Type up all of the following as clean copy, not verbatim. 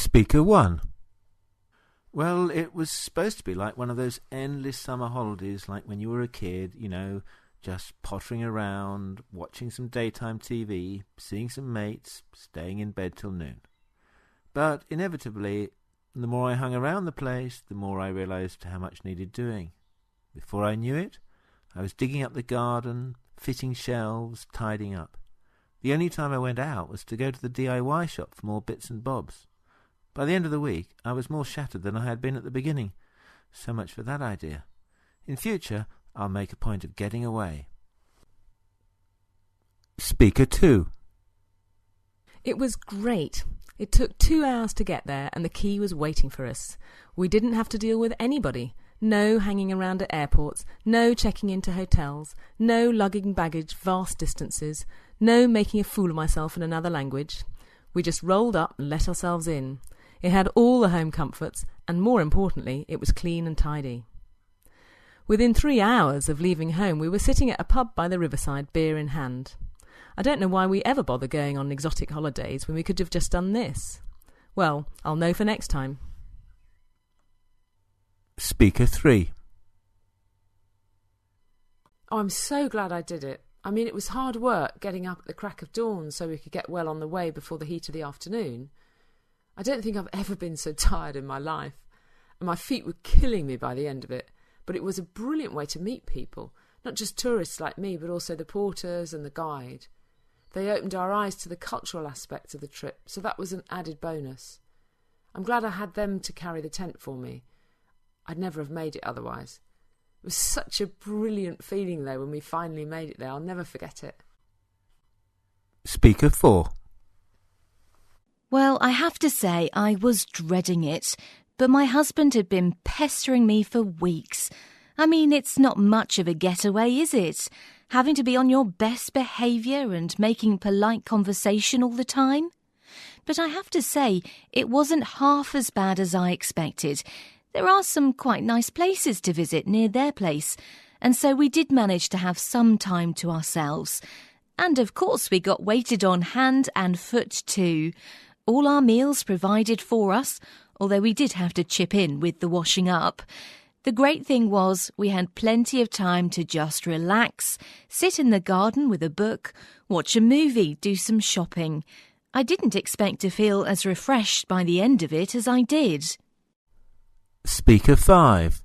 Speaker 1. Well, it was supposed to be like one of those endless summer holidays, like when you were a kid, just pottering around, watching some daytime TV, seeing some mates, staying in bed till noon. But inevitably, the more I hung around the place, the more I realised how much needed doing. Before I knew it, I was digging up the garden, fitting shelves, tidying up. The only time I went out was to go to the DIY shop for more bits and bobs. By the end of the week, I was more shattered than I had been at the beginning. So much for that idea. In future, I'll make a point of getting away. Speaker 2. It was great. It took 2 hours to get there and the key was waiting for us. We didn't have to deal with anybody. No hanging around at airports, no checking into hotels, no lugging baggage vast distances, no making a fool of myself in another language. We just rolled up and let ourselves in. It had all the home comforts and, more importantly, it was clean and tidy. Within 3 hours of leaving home, we were sitting at a pub by the riverside, beer in hand. I don't know why we ever bother going on exotic holidays when we could have just done this. Well, I'll know for next time. Speaker 3. Oh, I'm so glad I did it. I mean, it was hard work getting up at the crack of dawn so we could get well on the way before the heat of the afternoon. I don't think I've ever been so tired in my life, and my feet were killing me by the end of it, but it was a brilliant way to meet people, not just tourists like me, but also the porters and the guide. They opened our eyes to the cultural aspects of the trip, so that was an added bonus. I'm glad I had them to carry the tent for me. I'd never have made it otherwise. It was such a brilliant feeling, though, when we finally made it there. I'll never forget it. Speaker 4. Well, I have to say I was dreading it, but my husband had been pestering me for weeks. I mean, it's not much of a getaway, is it? Having to be on your best behaviour and making polite conversation all the time? But I have to say, it wasn't half as bad as I expected. There are some quite nice places to visit near their place, and so we did manage to have some time to ourselves. And of course we got waited on hand and foot too. All our meals provided for us, although we did have to chip in with the washing up. The great thing was we had plenty of time to just relax, sit in the garden with a book, watch a movie, do some shopping. I didn't expect to feel as refreshed by the end of it as I did. Speaker 5.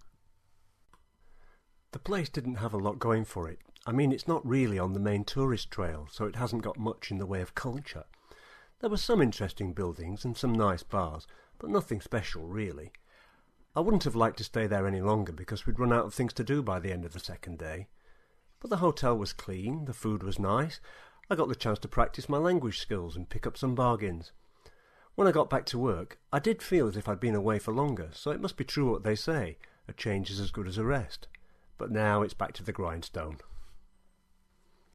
The place didn't have a lot going for it. I mean, it's not really on the main tourist trail, so it hasn't got much in the way of culture. There were some interesting buildings and some nice bars, but nothing special, really. I wouldn't have liked to stay there any longer because we'd run out of things to do by the end of the second day. But the hotel was clean, the food was nice. I got the chance to practice my language skills and pick up some bargains. When I got back to work, I did feel as if I'd been away for longer, so it must be true what they say, a change is as good as a rest. But now it's back to the grindstone.